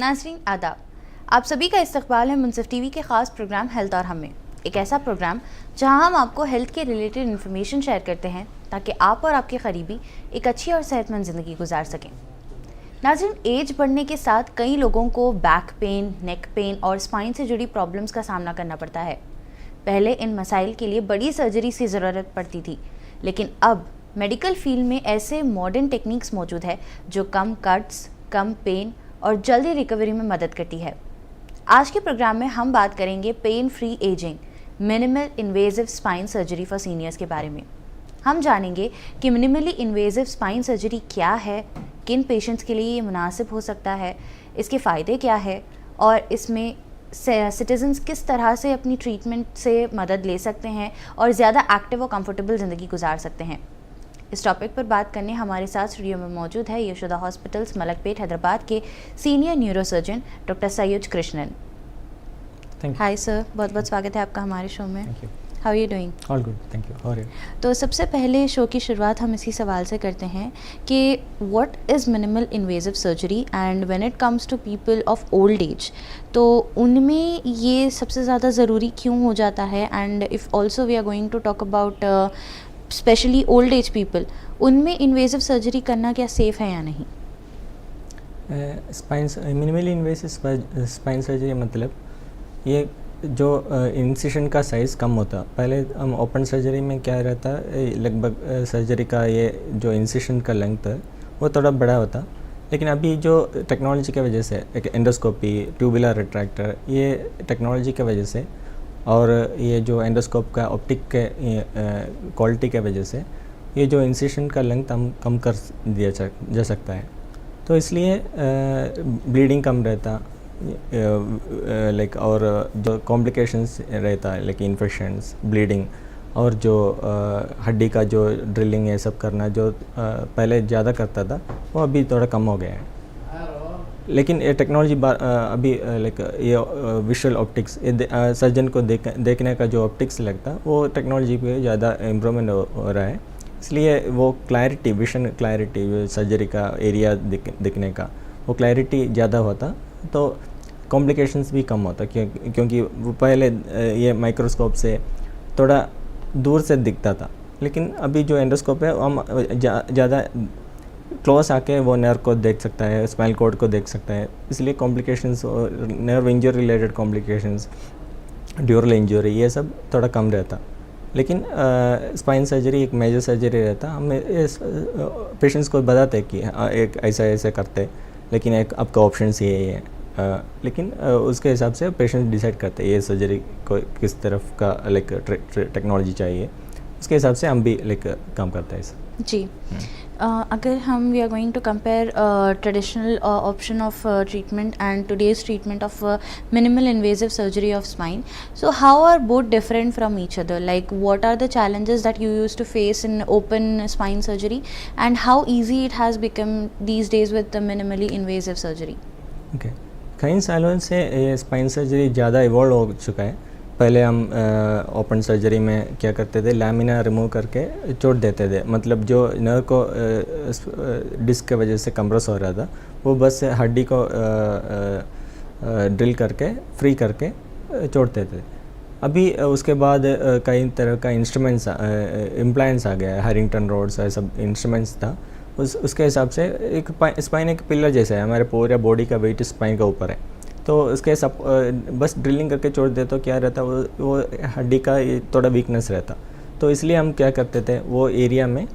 नाज़रीन आदाब, आप सभी का इस्तकबाल है मुनसिफ टीवी के ख़ास प्रोग्राम हेल्थ और हम में। एक ऐसा प्रोग्राम जहां हम आपको हेल्थ के रिलेटेड इन्फॉर्मेशन शेयर करते हैं ताकि आप और आपके करीबी एक अच्छी और सेहतमंद ज़िंदगी गुजार सकें। नाज़रीन, एज बढ़ने के साथ कई लोगों को बैक पेन, नेक पेन और स्पाइन से जुड़ी प्रॉब्लम्स का सामना करना पड़ता है। पहले इन मसाइल के लिए बड़ी सर्जरी की ज़रूरत पड़ती थी, लेकिन अब मेडिकल फील्ड में ऐसे मॉडर्न टेक्निक्स मौजूद है जो कम कट्स, कम पेन और जल्दी रिकवरी में मदद करती है। आज के प्रोग्राम में हम बात करेंगे pain free ageing, minimal invasive spine surgery for seniors के बारे में। हम जानेंगे कि मिनिमली इन्वेजिव स्पाइन सर्जरी क्या है, किन पेशेंट्स के लिए ये मुनासिब हो सकता है, इसके फ़ायदे क्या है और इसमें सिटीजन्स किस तरह से अपनी ट्रीटमेंट से मदद ले सकते हैं और ज़्यादा एक्टिव और कंफर्टेबल ज़िंदगी गुजार सकते हैं। इस टॉपिक पर बात करने हमारे साथ स्टूडियो में मौजूद है यशोदा हॉस्पिटल्स मलकपेट हैदराबाद के senior neurosurgeon doctor Sayuj Krishnan. Hi sir, बहुत बहुत स्वागत है आपका हमारे शो में। Thank you. How are you doing? All good, thank you. How are you? तो सबसे पहले शो की शुरुआत हम इसी सवाल से करते हैं कि what is minimal invasive surgery and when it comes to people of old age, तो उनमें ये सबसे ज़्यादा ज़रूरी क्यों हो जाता है? And if also we are going to talk about specially old age people, उनमें इन्वेजिव सर्जरी करना क्या सेफ़ है या नहीं? मिनिमली इन्वेसिव स्पाइन सर्जरी मतलब ये जो इंसिशन का साइज़ कम होता। पहले हम ओपन सर्जरी में क्या रहता, लगभग सर्जरी का ये जो इंसिशन का लेंथ है वो थोड़ा बड़ा होता, लेकिन अभी जो टेक्नोलॉजी की वजह से एक एंडोस्कोपी, ट्यूबुलर रिट्रैक्टर, ये टेक्नोलॉजी की वजह से और ये जो एंडोस्कोप का ऑप्टिक के क्वालिटी के वजह से ये जो इंसिशन का लेंथ हम कम कर दिया जा सकता है। तो इसलिए ब्लीडिंग कम रहता, लाइक और जो कॉम्प्लिकेशंस रहता है लाइक इन्फेक्शंस, ब्लीडिंग और जो हड्डी का जो ड्रिलिंग ये सब करना जो पहले ज़्यादा करता था वो अभी थोड़ा कम हो गया है। लेकिन ये टेक्नोलॉजी अभी लाइक ये विजुअल ऑप्टिक्स, सर्जन को देखने का जो ऑप्टिक्स लगता वो टेक्नोलॉजी पे ज़्यादा इम्प्रूवमेंट हो रहा है, इसलिए वो क्लैरिटी, विजन क्लैरिटी, सर्जरी का एरिया दिखने का वो क्लैरिटी ज़्यादा होता, तो कॉम्प्लिकेशंस भी कम होता, क्योंकि वो पहले ये माइक्रोस्कोप से थोड़ा दूर से दिखता था, लेकिन अभी जो एंडोस्कोप है हम ज़्यादा क्लोज आके वो नर्व को देख सकता है, स्पाइनल कॉर्ड को देख सकता है, इसलिए कॉम्प्लिकेशंस और nerve injury related complications, ड्यूरल injury, ये सब थोड़ा कम रहता। लेकिन स्पाइन सर्जरी एक मेजर सर्जरी रहता, हम पेशेंट्स को बताते कि एक ऐसा करते, लेकिन एक आपका ऑप्शन ये है, लेकिन उसके हिसाब से पेशेंट डिसाइड करते हैं ये सर्जरी को किस तरफ का लाइक टेक्नोलॉजी चाहिए, उसके हिसाब से हम भी लाइक काम करते हैं इस जी। अगर हम we are going to compare traditional option of treatment and today's treatment of minimal invasive surgery of spine, so how are both different from each other? Like what are the challenges that you used to face in open spine surgery and how easy it has become these days with the minimally invasive surgery? Okay, कई सालों से ये spine surgery ज़्यादा evolve हो चुका है। पहले हम ओपन सर्जरी में क्या करते थे, लैमिना रिमूव करके छोड़ देते थे, मतलब जो नर्व को डिस्क के वजह से कंप्रेस हो रहा था वो बस हड्डी को ड्रिल करके फ्री करके छोड़ते थे। अभी उसके बाद कई तरह का इंस्ट्रूमेंट्स, इम्प्लांट्स आ गया है, हैरिंगटन रोड्स, ये सब इंस्ट्रूमेंट्स था। उसके हिसाब से एक स्पाइन एक पिलर जैसा है, हमारे पूरे बॉडी का वेट स्पाइन का ऊपर है, तो उसके सब बस ड्रिलिंग करके छोड़ दे तो क्या रहता, वो हड्डी का थोड़ा वीकनेस रहता, तो इसलिए हम क्या करते थे, वो एरिया में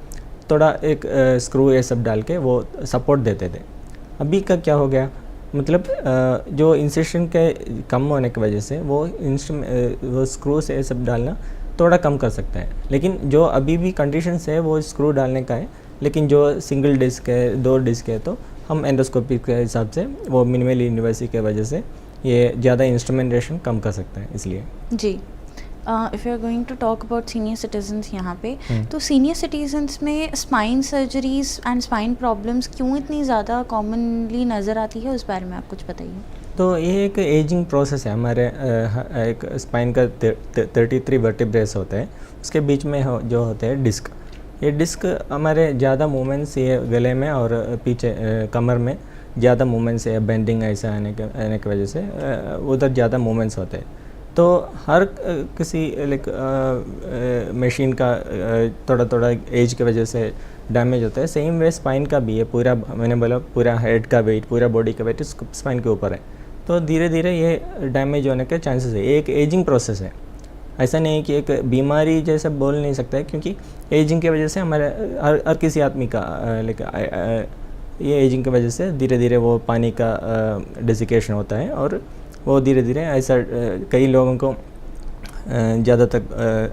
थोड़ा एक स्क्रू ये सब डाल के वो सपोर्ट देते थे। अभी का क्या हो गया, मतलब जो इंसिशन के कम होने की वजह से वो स्क्रू से ये सब डालना थोड़ा कम कर सकता है, लेकिन जो अभी भी कंडीशंस है वो स्क्रू डालने का है, लेकिन जो सिंगल डिस्क है, 2 डिस्क है, तो हम एंडोस्कोपी के हिसाब से वो मिनिमली इन्वेसिव की वजह से ये ज़्यादा इंस्ट्रूमेंटेशन कम कर सकते हैं, इसलिए। जी, if you are going to talk about senior citizens यहाँ पे, तो सीनियर सिटीजन्स में spine surgeries and spine problems क्यों इतनी ज़्यादा कॉमनली नज़र आती है, उस बारे में आप कुछ बताइए। तो ये एक एजिंग प्रोसेस है, हमारे एक स्पाइन का 33 वर्टिब्रेस होते हैं, उसके बीच में जो होते हैं डिस्क, ये डिस्क हमारे ज़्यादा मूवमेंट्स ये गले में और पीछे कमर में ज़्यादा मूवमेंट्स या बेंडिंग ऐसा आने की वजह से उधर ज़्यादा मूवमेंट्स होते हैं। तो हर किसी लाइक मशीन का थोड़ा थोड़ा एज की वजह से डैमेज होता है। सेम वे स्पाइन का भी है, पूरा मैंने बोला पूरा हेड का वेट, पूरा बॉडी का वेट स्पाइन के ऊपर है। तो धीरे धीरे ये डैमेज होने के चांसेस है। ये एक एजिंग प्रोसेस है, ऐसा नहीं है कि एक बीमारी जैसा बोल नहीं सकता है, क्योंकि एजिंग की वजह से हमारे हर किसी आदमी का लाइक ये एजिंग की वजह से धीरे धीरे वो पानी का डेसिकेशन होता है, और वो धीरे धीरे ऐसा कई लोगों को ज़्यादा तक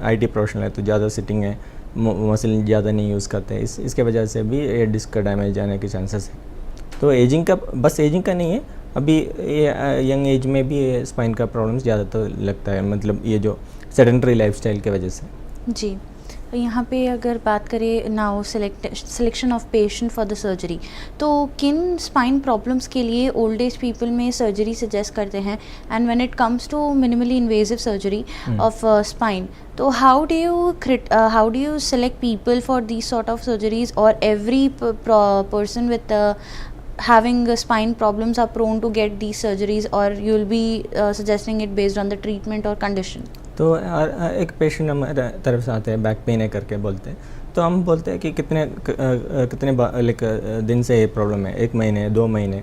आईटी प्रोफेशनल है तो ज़्यादा सिटिंग है, मसल ज़्यादा नहीं यूज़ करते हैं, इसके वजह से भी ये डिस्क का डैमेज आने के चांसेस है। तो एजिंग का, बस एजिंग का नहीं है, अभी ये यंग एज में भी ये स्पाइन का प्रॉब्लम ज़्यादा तो लगता है, मतलब ये जो सेडेंटरी लाइफस्टाइल की वजह से। जी, यहाँ पे अगर बात करें now selection of patient for the surgery, तो किन स्पाइन प्रॉब्लम्स के लिए ओल्ड एज पीपल में सर्जरी सजेस्ट करते हैं, and when it comes to minimally invasive surgery of spine, तो how do you select people for these sort of surgeries, और every person with having spine problems are prone to get these surgeries, or you will be suggesting it based on the treatment or condition? तो एक patient हमारे तरफ से आते हैं, back pain है करके बोलते हैं, तो हम बोलते हैं कि कितने लाइक दिन से ये प्रॉब्लम है, 1 महीने 2 महीने।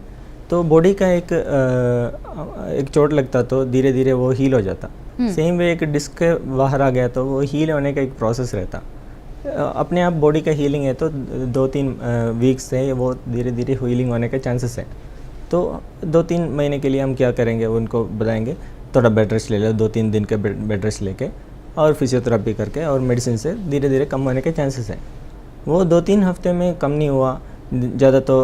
तो बॉडी का एक चोट लगता तो धीरे धीरे वो हील हो जाता। सेम वे एक डिस्क बाहर आ गया तो वो हील होने का एक प्रोसेस रहता। अपने आप बॉडी का हीलिंग है तो 2-3 वीक्स से वो धीरे धीरे हीलिंग होने के चांसेस है। तो 2-3 महीने के लिए हम क्या करेंगे, उनको बताएंगे थोड़ा बेड रेस्ट ले लो, 2-3 दिन के बेड रेस्ट लेके और फिजियोथेरेपी करके और मेडिसिन से धीरे धीरे कम होने के चांसेस हैं। वो 2-3 हफ्ते में कम नहीं हुआ, ज़्यादा तो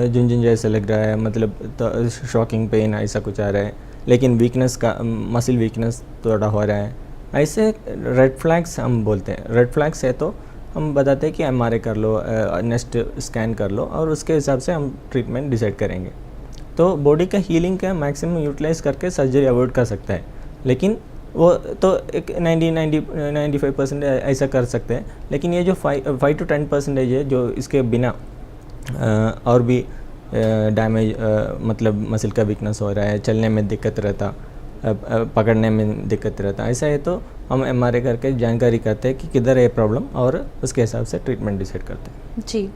झुनझुन जैसे लग रहा है, मतलब तो शॉकिंग पेन ऐसा कुछ आ रहा है, लेकिन वीकनेस का मसल वीकनेस थोड़ा हो रहा है, ऐसे रेड फ्लैग्स हम बोलते हैं। रेड फ्लैग्स है तो हम बताते हैं कि एमआरआई कर लो, नेक्स्ट स्कैन कर लो, और उसके हिसाब से हम ट्रीटमेंट डिसाइड करेंगे। तो बॉडी का हीलिंग का मैक्सिमम यूटिलाइज करके सर्जरी अवॉइड कर सकता है, लेकिन वो तो एक 90-95% ऐसा कर सकते हैं। लेकिन ये जो 5 to 10% है जो इसके बिना और भी डैमेज, मतलब मसल का वीकनेस हो रहा है, चलने में दिक्कत रहता, पकड़ने में दिक्कत रहता, ऐसा है तो हम एमआरआई करके जानकारी करते हैं कि किधर है प्रॉब्लम, और उसके हिसाब से ट्रीटमेंट डिसाइड करते हैं। जी,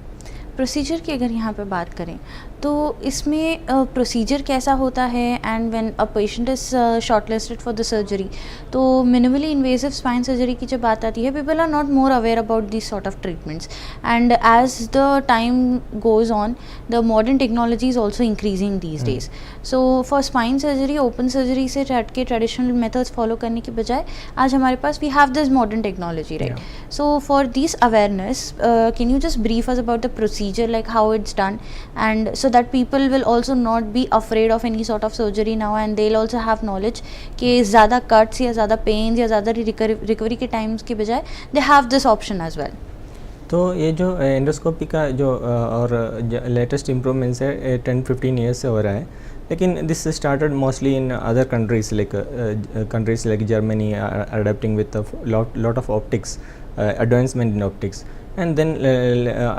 प्रोसीजर की अगर यहाँ पे बात करें तो इसमें प्रोसीजर कैसा होता है, and when a patient is shortlisted for the surgery, तो मिनिमली इन्वेसिव स्पाइन सर्जरी की जब बात आती है, people are not more aware about this sort of treatments, and as the time goes on the modern technology is also increasing these days. So for spine surgery, open surgery से हट के traditional methods follow करने के बजाय आज हमारे पास we have this modern technology, right? So for this awareness, can you just brief us about the procedure, like how it's done, and so that people will also not be afraid of any sort of surgery now, and they'll also have knowledge कि ज़्यादा cuts या ज़्यादा pains या ज़्यादा recovery के times के बजाय they have this option as well. तो ये जो एंडोस्कोपी का जो और लेटेस्ट इम्प्रूवमेंट्स है 10-15 ईयर्स से हो रहा है, लेकिन this started mostly in other countries like Germany adapting with lot of optics, advancement in optics, and then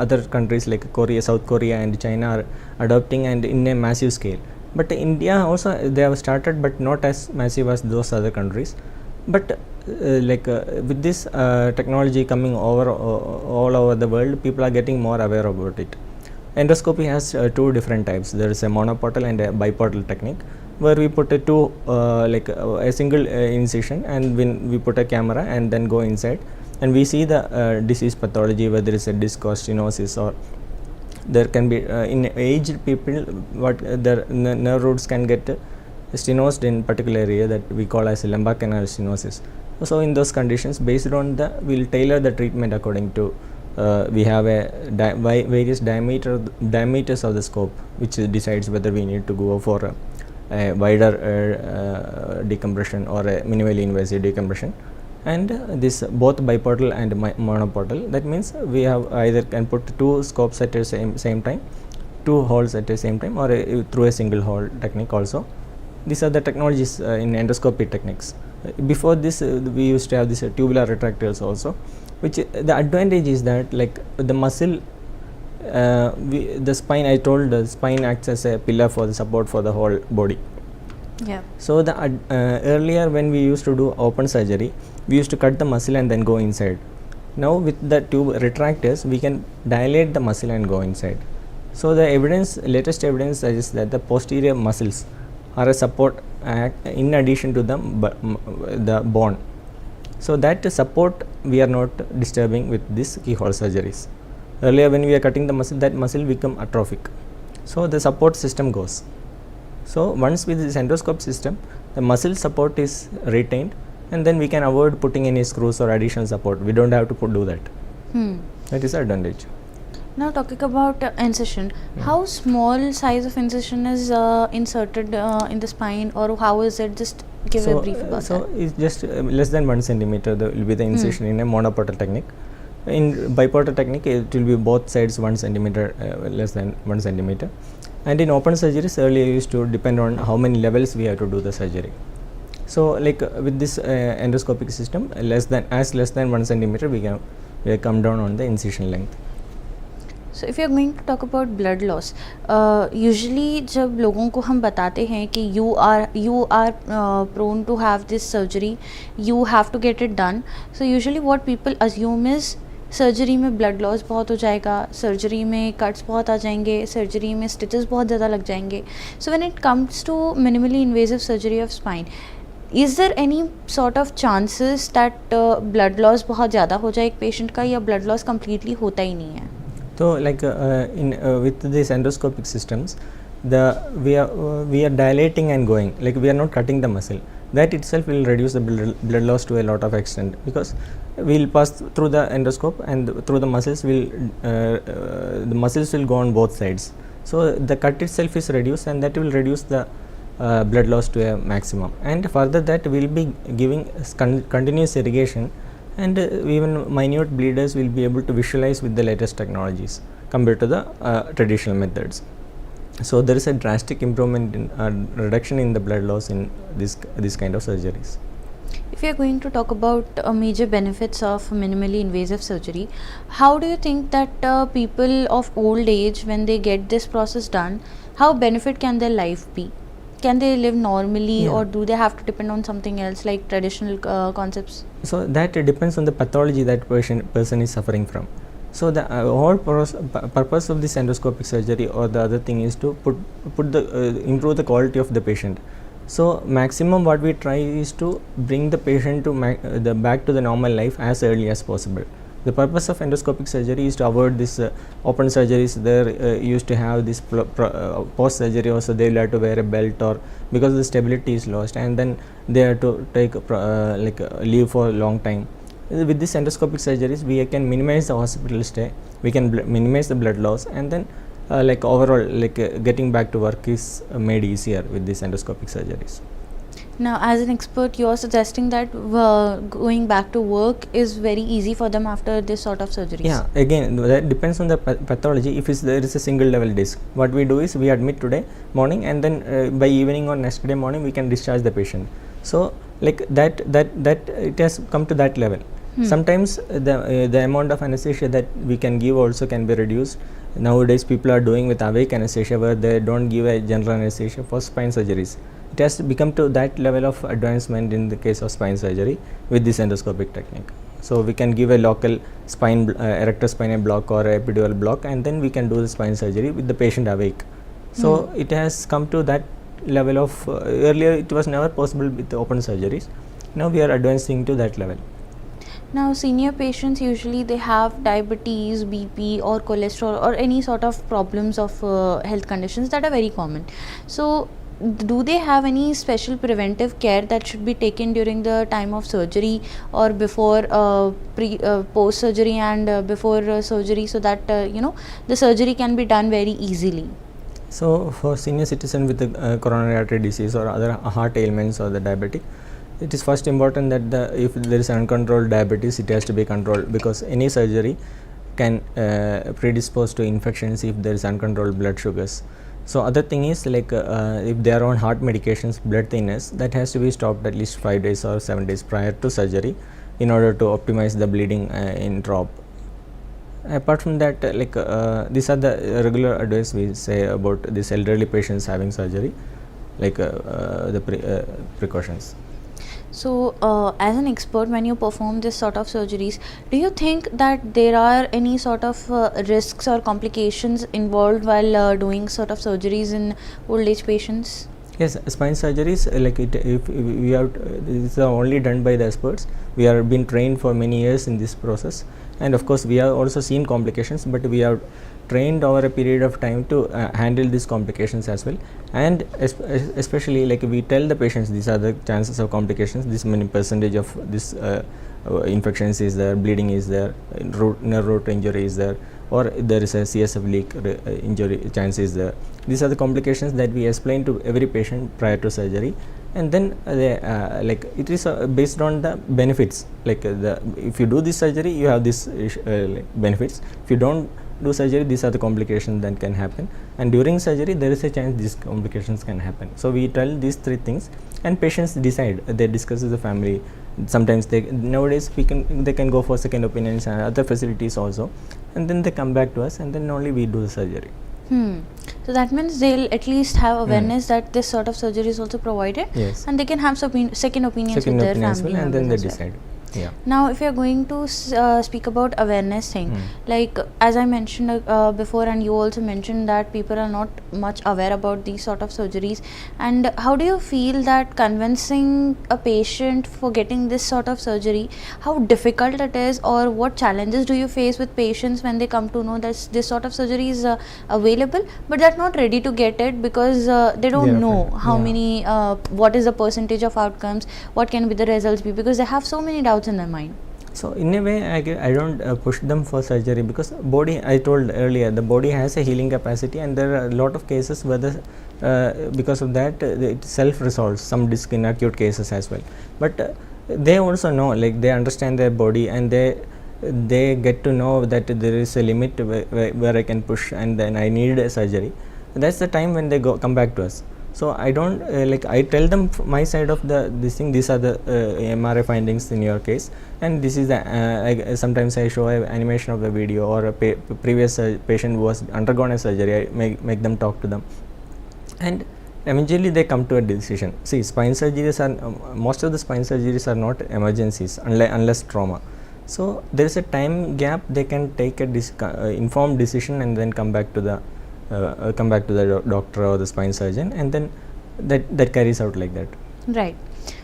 other countries like Korea, South Korea and China are adopting and in a massive scale. But India also they have started, but not as massive as those other countries. But with this technology coming over all over the world, people are getting more aware about it. Endoscopy has 2 different types. There is a monoportal and a biportal technique, where we put a single incision, and when we put a camera and then go inside, and we see the disease pathology, whether it's a disc or stenosis, or there can be in aged people what their nerve roots can get stenosed in particular area that we call as lumbar canal stenosis. So in those conditions, based on we'll tailor the treatment according to we have a various diameters of the scope, which decides whether we need to go for a wider decompression or a minimally invasive decompression. And this both biportal and monoportal, that means we have either can put 2 scopes at the same time, 2 holes at the same time, or through a single hole technique also. These are the technologies in endoscopy techniques. Before this we used to have this tubular retractors also, which the advantage is that like the muscle the spine, I told the spine acts as a pillar for the support for the whole body. Yeah. So the earlier when we used to do open surgery, we used to cut the muscle and then go inside. Now with the tube retractors, we can dilate the muscle and go inside. So the latest evidence suggests that the posterior muscles are a support act in addition to the bone. So that support we are not disturbing with this keyhole surgeries. Earlier when we are cutting the muscle, that muscle become atrophic. So the support system goes. So once with this endoscope system, the muscle support is retained, and then we can avoid putting any screws or additional support. We don't have to do that. That is the advantage. Now talking about incision, how small size of incision is inserted in the spine, or how is it? Just give a brief about so that. it's just less than 1 centimeter will be the incision in a monoportal technique. In biportal technique, it will be both sides 1 centimeter, less than 1 centimeter. And in open surgeries, earlier used to depend on how many levels we have to do the surgery. So like with this endoscopic system, less than 1 centimeter, we can come down on the incision length. So if you are going to talk about blood loss, usually जब लोगों को हम बताते हैं कि you are prone to have this surgery, you have to get it done. So usually what people assume is surgery में blood loss बहुत हो जाएगा, सर्जरी में कट्स बहुत आ जाएंगे, सर्जरी में स्टिचेस बहुत ज़्यादा लग जाएंगे. So when it comes to minimally invasive surgery of spine, is there any sort of chances that blood loss बहुत ज़्यादा हो जाए एक पेशेंट का, या ब्लड लॉस कम्प्लीटली होता ही नहीं है? So like with these endoscopic systems, we are dilating and going, like we are not cutting the muscle. That itself will reduce the blood loss to a lot of extent, because we will pass through the endoscope and through the muscles the muscles will go on both sides. So the cut itself is reduced, and that will reduce the blood loss to a maximum. And further that we will be giving continuous irrigation, and even minute bleeders will be able to visualize with the latest technologies compared to the traditional methods. So there is a drastic improvement in reduction in the blood loss in this kind of surgeries. If you are going to talk about major benefits of minimally invasive surgery, how do you think that people of old age, when they get this process done, how benefit can their life be? Can they live normally, or do they have to depend on something else like traditional concepts? So that depends on the pathology that person is suffering from. So the whole purpose of this endoscopic surgery or the other thing is to improve the quality of the patient. So maximum what we try is to bring the patient to back to the normal life as early as possible. The purpose of endoscopic surgery is to avoid this open surgeries. They used to have this post surgery also, they will have to wear a belt, or because the stability is lost, and then they have to take leave for a long time. With this endoscopic surgeries, we can minimize the hospital stay, we can minimize the blood loss, and then overall getting back to work is made easier with these endoscopic surgeries. Now, as an expert, you are suggesting that going back to work is very easy for them after this sort of surgeries? Yeah, again that depends on the pathology. If there is a single level disc, what we do is we admit today morning, and then by evening or next day morning we can discharge the patient. So like that it has come to that level. Sometimes the amount of anesthesia that we can give also can be reduced. Nowadays people are doing with awake anesthesia, where they don't give a general anesthesia for spine surgeries. It has become to that level of advancement in the case of spine surgery with this endoscopic technique. So we can give a local spine erector spinal block or epidural block, and then we can do the spine surgery with the patient awake. So it has come to that level of earlier it was never possible with the open surgeries. Now we are advancing to that level. Now, senior patients usually they have diabetes, BP, or cholesterol, or any sort of problems of health conditions that are very common. So do they have any special preventive care that should be taken during the time of surgery, or before post surgery and before surgery, so that the surgery can be done very easily? So for senior citizen with the coronary artery disease or other heart ailments or the diabetic, it is first important that if there is uncontrolled diabetes, it has to be controlled, because any surgery can predispose to infections if there is uncontrolled blood sugars. So other thing is if they are on heart medications, blood thinners, that has to be stopped at least 5 days or 7 days prior to surgery in order to optimize the bleeding in drop. Apart from that, these are the regular advice we say about these elderly patients having surgery, the precautions. So, as an expert, when you perform this sort of surgeries, do you think that there are any sort of risks or complications involved while doing sort of surgeries in old age patients? Yes, spine surgeries, if we have, these are only done by the experts. We are been trained for many years in this process, and of course we have also seen complications, but we have trained over a period of time to handle these complications as well. And especially, like, we tell the patients these are the chances of complications, this many percentage of this infections is there, bleeding is there, nerve root injury is there, or there is a CSF leak injury chance is there. These are the complications that we explain to every patient prior to surgery, and then it is based on the benefits. If you do this surgery, you have this benefits. If you don't do surgery, these are the complications that can happen, and during surgery there is a chance these complications can happen. So we tell these three things, and patients decide. They discuss with the family. Sometimes nowadays they can go for second opinions and other facilities also, and then they come back to us, and then only we do the surgery. So that means they'll at least have awareness that this sort of surgery is also provided. Yes. And they can have second opinions with their family and then they members as well. decide. Yeah. Now, if you're going to speak about awareness thing, like as I mentioned before, and you also mentioned that people are not much aware about these sort of surgeries. And how do you feel that convincing a patient for getting this sort of surgery, how difficult it is, or what challenges do you face with patients when they come to know that this sort of surgery is available, but they're not ready to get it because they don't know how many, what is the percentage of outcomes, what can be the results be, because they have so many doubts in their mind. So in a way, I don't push them for surgery, because body, I told earlier, the body has a healing capacity, and there are a lot of cases where because of that it self resolves, some disc in acute cases as well. But they also know, like, they understand their body, and they get to know that there is a limit where I can push, and then I need a surgery. That's the time when they come back to us. So I don't I tell them my side of this thing. These are the MRI findings in your case, and this is the sometimes I show an animation of a video or a previous patient who has undergone a surgery. I make them talk to them, and eventually they come to a decision. See, spine surgeries are most of the spine surgeries are not emergencies unless trauma. So there is a time gap. They can take a informed decision and then come back to the doctor or the spine surgeon, and then that carries out like that. Right.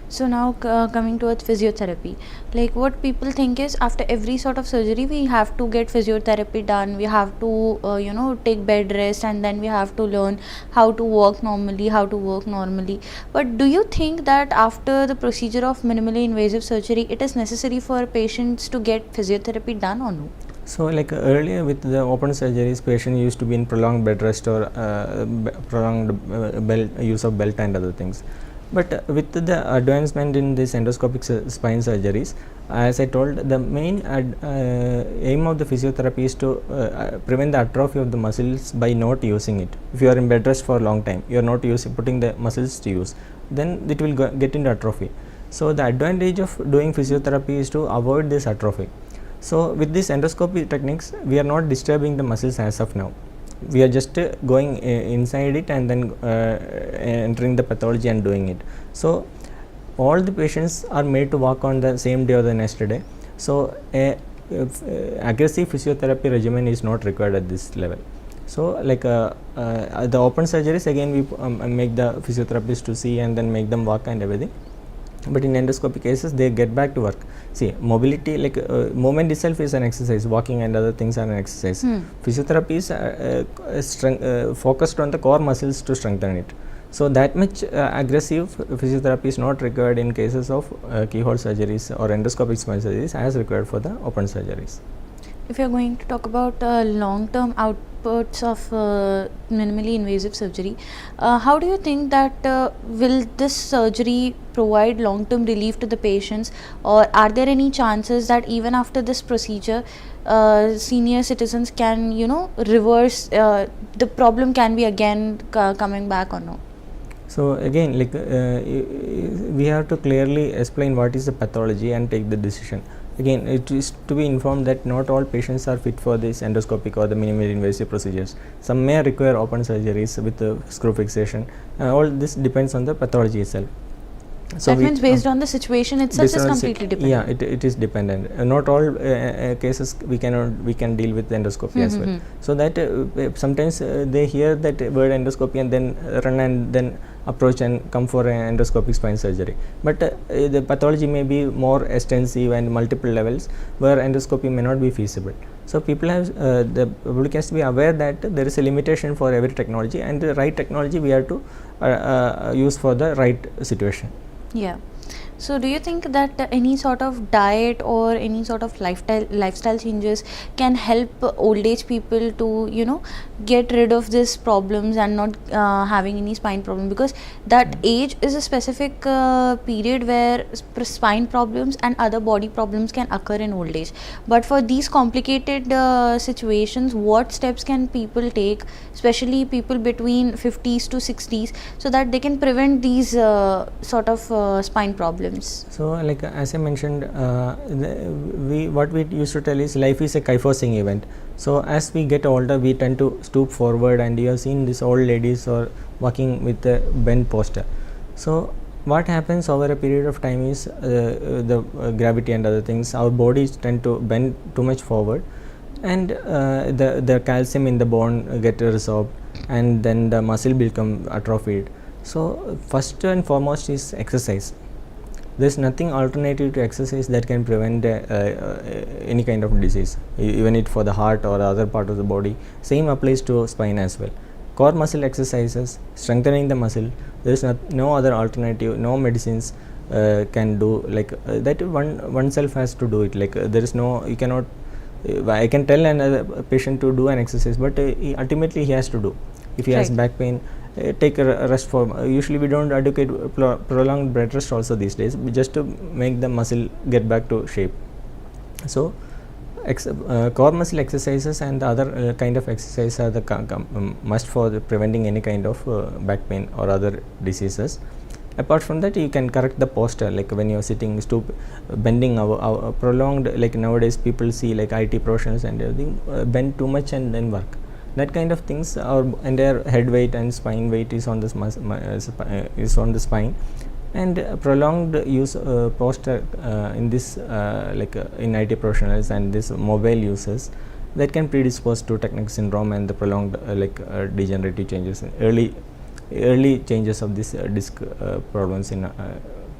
So now coming towards physiotherapy, like what people think is after every sort of surgery we have to get physiotherapy done, we have to take bed rest, and then we have to learn how to walk normally, how to work normally. But do you think that after the procedure of minimally invasive surgery it is necessary for patients to get physiotherapy done or no? So, like earlier with the open surgeries, patient used to be in prolonged bed rest or prolonged use of belt and other things. But with the advancement in this endoscopic spine surgeries, as I told, the main aim of the physiotherapy is to prevent the atrophy of the muscles by not using it. If you are in bed rest for a long time, you are not putting the muscles to use, then it will get into atrophy. So the advantage of doing physiotherapy is to avoid this atrophy. So with these endoscopy techniques, we are not disturbing the muscles as of now. We are just going inside it and then entering the pathology and doing it. So all the patients are made to walk on the same day or the next day. So aggressive physiotherapy regimen is not required at this level. So the open surgeries, again we make the physiotherapists to see and then make them walk and everything. But in endoscopic cases, they get back to work. See, mobility, movement itself is an exercise. Walking and other things are an exercise. Physiotherapy is focused on the core muscles to strengthen it. So that much aggressive physiotherapy is not required in cases of keyhole surgeries or endoscopic spine surgeries as required for the open surgeries. If you're going to talk about long-term outputs of minimally invasive surgery, how do you think that will this surgery provide long-term relief to the patients, or are there any chances that even after this procedure senior citizens can reverse the problem, can be again coming back or no? So again, we have to clearly explain what is the pathology and take the decision. Again, it is to be informed that not all patients are fit for this endoscopic or the minimally invasive procedures. Some may require open surgeries with screw fixation. All this depends on the pathology itself. So that means based on the situation itself is completely dependent. Yeah, it is dependent. Not all cases we can deal with endoscopy as well. So that sometimes they hear that word endoscopy and then run and then approach and come for an endoscopic spine surgery. But the pathology may be more extensive and multiple levels where endoscopy may not be feasible. So people have the public has to be aware that there is a limitation for every technology, and the right technology we have to use for the right situation. Yeah. So do you think that any sort of diet or any sort of lifestyle changes can help old age people to get rid of these problems and not having any spine problem? Because that age is a specific period where spine problems and other body problems can occur in old age. But for these complicated situations, what steps can people take, especially people between 50s to 60s, so that they can prevent these sort of spine problems? So, like as I mentioned, what we used to tell is life is a kyphosing event. So as we get older, we tend to stoop forward, and you have seen these old ladies or walking with a bent posture. So what happens over a period of time is the gravity and other things, our bodies tend to bend too much forward, and the calcium in the bone get resorbed, and then the muscle become atrophied. So first and foremost is exercise. There is nothing alternative to exercise that can prevent any kind of disease, even it for the heart or other part of the body. Same applies to spine as well. Core muscle exercises, strengthening the muscle. There is no other alternative. No medicines can do like that. Oneself has to do it. Like there is no, you cannot. I can tell another patient to do an exercise, but ultimately he has to do. If he has back pain, take a rest for. Usually we don't advocate prolonged bed rest also these days, just to make the muscle get back to shape. So core muscle exercises and the other kind of exercise are the must for preventing any kind of back pain or other diseases. Apart from that, you can correct the posture, like when you are sitting, bending our prolonged, like nowadays people see like IT professionals and everything bend too much and then work. That kind of things, our entire head weight and spine weight is on the spine, and prolonged use posture in this in IT professionals and this mobile users, that can predispose to technical syndrome and the prolonged degenerative changes, early changes of this disc problems in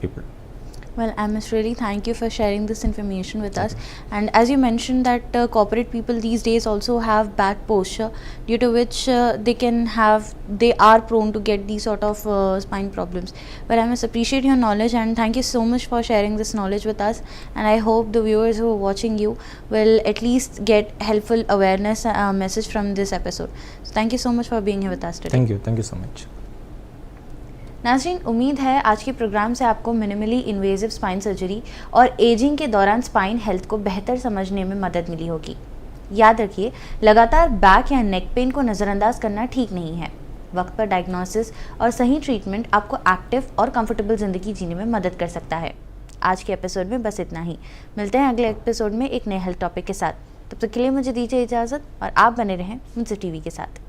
people. Well, I must really thank you for sharing this information with us. And as you mentioned that corporate people these days also have bad posture, due to which they are prone to get these sort of spine problems. But I must appreciate your knowledge, and thank you so much for sharing this knowledge with us. And I hope the viewers who are watching you will at least get helpful awareness message from this episode. So thank you so much for being here with us today. Thank you so much. नाज़रीन, उम्मीद है आज के programme से आपको minimally invasive spine surgery और ageing के दौरान स्पाइन हेल्थ को बेहतर समझने में मदद मिली होगी। याद रखिए, लगातार बैक या नेक पेन को नज़रअंदाज करना ठीक नहीं है। वक्त पर डायग्नोसिस और सही ट्रीटमेंट आपको एक्टिव और कंफर्टेबल ज़िंदगी जीने में मदद कर सकता है। आज के एपिसोड में बस इतना ही। मिलते हैं अगले एपिसोड में एक नए हेल्थ टॉपिक के साथ। तब तक के लिए मुझे दीजिए इजाज़त, और आप बने रहें मुंसिफ टीवी के साथ।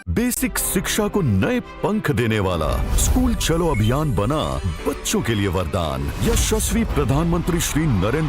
बेसिक शिक्षा को नए पंख देने वाला स्कूल चलो अभियान बना बच्चों के लिए वरदान। यशस्वी प्रधानमंत्री श्री नरेंद्र